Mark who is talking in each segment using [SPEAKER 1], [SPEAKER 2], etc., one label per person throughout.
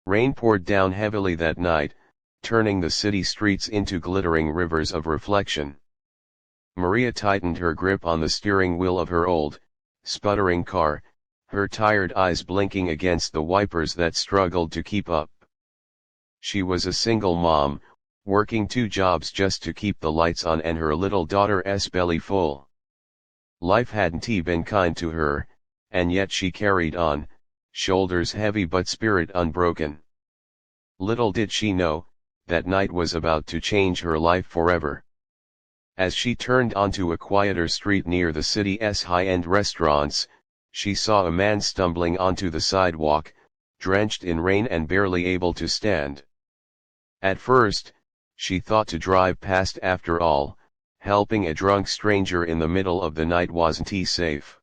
[SPEAKER 1] Rain poured down heavily that night, turning the city streets into glittering rivers of reflection. Maria tightened her grip on the steering wheel of her old, sputtering car, her tired eyes blinking against the wipers that struggled to keep up. She was a single mom, working 2 jobs just to keep the lights on and her little daughter's belly full. Life hadn't been kind to her, and yet she carried on, shoulders heavy but spirit unbroken. Little did she know, that night was about to change her life forever. As she turned onto a quieter street near the city's high-end restaurants, she saw a man stumbling onto the sidewalk, drenched in rain and barely able to stand. At first, she thought to drive past after all, helping a drunk stranger in the middle of the night wasn't safe.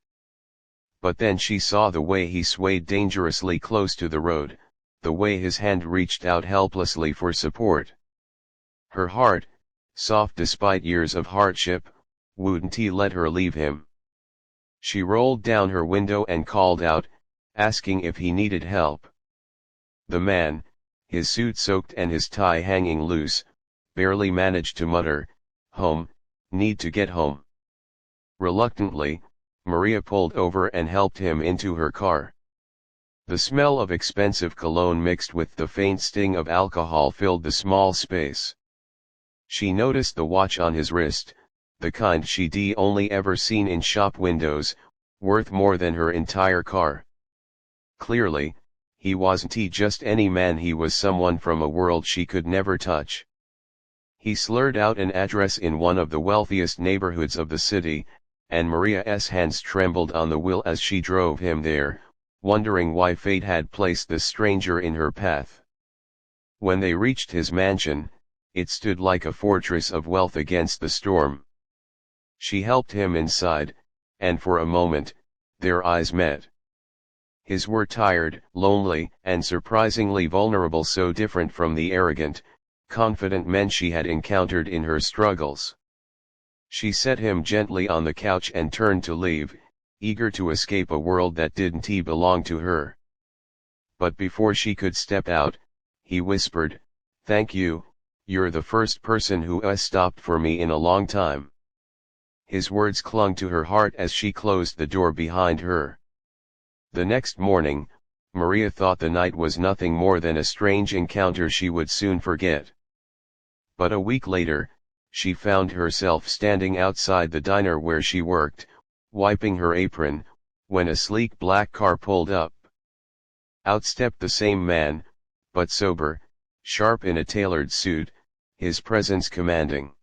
[SPEAKER 1] But then she saw the way he swayed dangerously close to the road, the way his hand reached out helplessly for support. Her heart, soft despite years of hardship, wouldn't let her leave him. She rolled down her window and called out, asking if he needed help. The man, his suit soaked and his tie hanging loose, barely managed to mutter, "Home, need to get home." Reluctantly, Maria pulled over and helped him into her car. The smell of expensive cologne mixed with the faint sting of alcohol filled the small space. She noticed the watch on his wrist, the kind she'd only ever seen in shop windows, worth more than her entire car. Clearly, he wasn't just any man, he was someone from a world she could never touch. He slurred out an address in one of the wealthiest neighborhoods of the city, and Maria's hands trembled on the wheel as she drove him there, wondering why fate had placed this stranger in her path. When they reached his mansion, it stood like a fortress of wealth against the storm. She helped him inside, and for a moment, their eyes met. His were tired, lonely, and surprisingly vulnerable, so different from the arrogant, confident men she had encountered in her struggles. She set him gently on the couch and turned to leave, eager to escape a world that didn't belong to her. But before she could step out, he whispered, "Thank you, you're the first person who has stopped for me in a long time." His words clung to her heart as she closed the door behind her. The next morning, Maria thought the night was nothing more than a strange encounter she would soon forget. But a week later, she found herself standing outside the diner where she worked, wiping her apron, when a sleek black car pulled up. Out stepped the same man, but sober, sharp in a tailored suit, his presence commanding.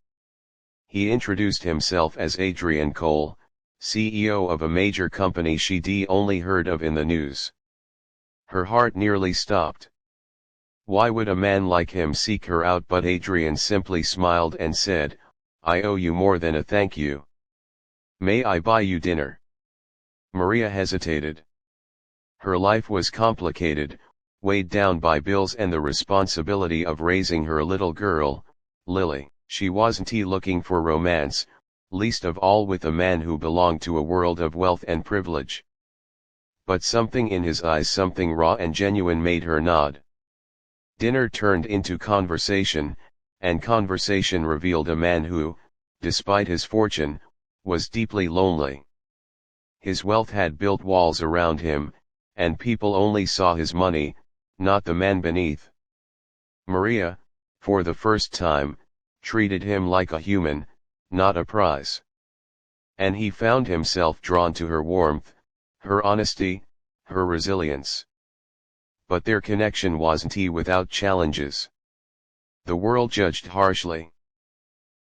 [SPEAKER 1] He introduced himself as Adrian Cole, CEO of a major company she'd only heard of in the news. Her heart nearly stopped. Why would a man like him seek her out? But Adrian simply smiled and said, "I owe you more than a thank you. May I buy you dinner?" Maria hesitated. Her life was complicated, weighed down by bills and the responsibility of raising her little girl, Lily. She wasn't looking for romance, least of all with a man who belonged to a world of wealth and privilege. But something in his eyes, something raw and genuine, made her nod. Dinner turned into conversation, and conversation revealed a man who, despite his fortune, was deeply lonely. His wealth had built walls around him, and people only saw his money, not the man beneath. Maria, for the first time, treated him like a human, not a prize. And he found himself drawn to her warmth, her honesty, her resilience. But their connection wasn't without challenges. The world judged harshly.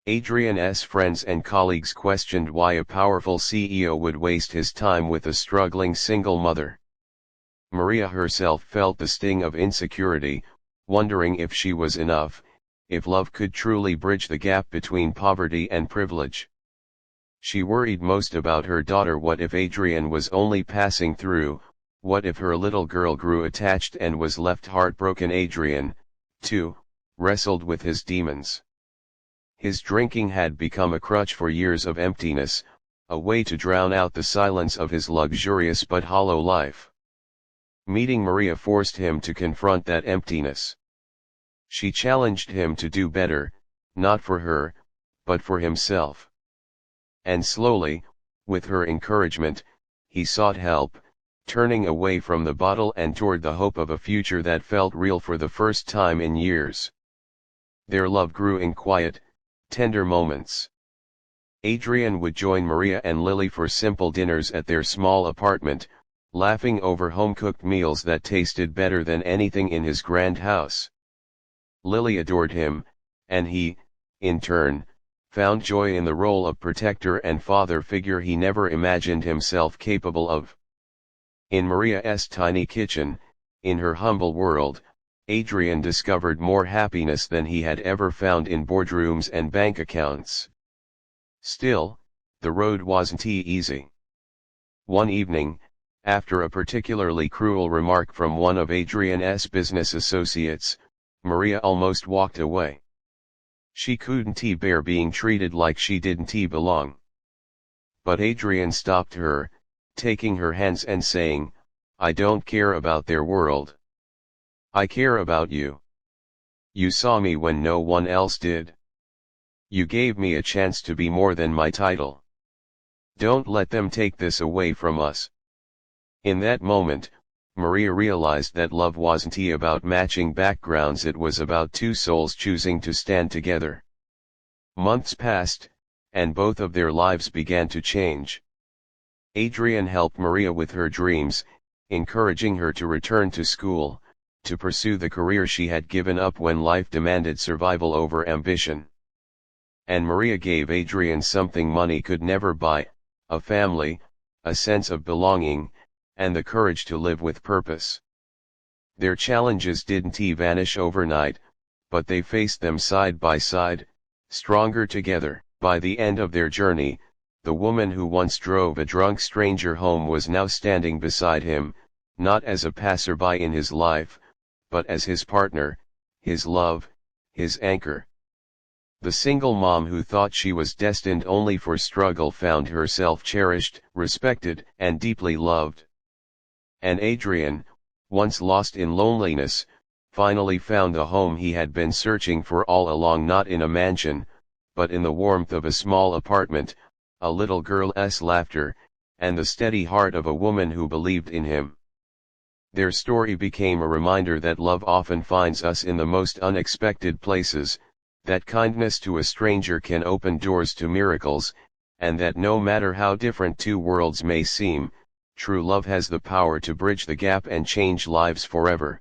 [SPEAKER 1] Adrian's friends and colleagues questioned why a powerful CEO would waste his time with a struggling single mother. Maria herself felt the sting of insecurity, wondering if she was enough, if love could truly bridge the gap between poverty and privilege. She worried most about her daughter. What if Adrian was only passing through? What if her little girl grew attached and was left heartbroken? Adrian, too, wrestled with his demons. His drinking had become a crutch for years of emptiness, a way to drown out the silence of his luxurious but hollow life. Meeting Maria forced him to confront that emptiness. She challenged him to do better, not for her, but for himself. And slowly, with her encouragement, he sought help, turning away from the bottle and toward the hope of a future that felt real for the first time in years. Their love grew in quiet, tender moments. Adrian would join Maria and Lily for simple dinners at their small apartment, laughing over home-cooked meals that tasted better than anything in his grand house. Lily adored him, and he, in turn, found joy in the role of protector and father figure he never imagined himself capable of. In Maria's tiny kitchen, in her humble world, Adrian discovered more happiness than he had ever found in boardrooms and bank accounts. Still, the road wasn't easy. One evening, after a particularly cruel remark from one of Adrian's business associates, Maria almost walked away. She couldn't bear being treated like she didn't belong. But Adrian stopped her, taking her hands and saying, "I don't care about their world. I care about you. You saw me when no one else did. You gave me a chance to be more than my title. Don't let them take this away from us." In that moment, Maria realized that love wasn't about matching backgrounds, it was about two souls choosing to stand together. Months passed, and both of their lives began to change. Adrian helped Maria with her dreams, encouraging her to return to school, to pursue the career she had given up when life demanded survival over ambition. And Maria gave Adrian something money could never buy: a family, a sense of belonging, and the courage to live with purpose. Their challenges didn't vanish overnight, but they faced them side by side, stronger together. By the end of their journey, the woman who once drove a drunk stranger home was now standing beside him, not as a passerby in his life, but as his partner, his love, his anchor. The single mom who thought she was destined only for struggle found herself cherished, respected, and deeply loved. And Adrian, once lost in loneliness, finally found the home he had been searching for all along, not in a mansion, but in the warmth of a small apartment, a little girl's laughter, and the steady heart of a woman who believed in him. Their story became a reminder that love often finds us in the most unexpected places, that kindness to a stranger can open doors to miracles, and that no matter how different two worlds may seem, true love has the power to bridge the gap and change lives forever.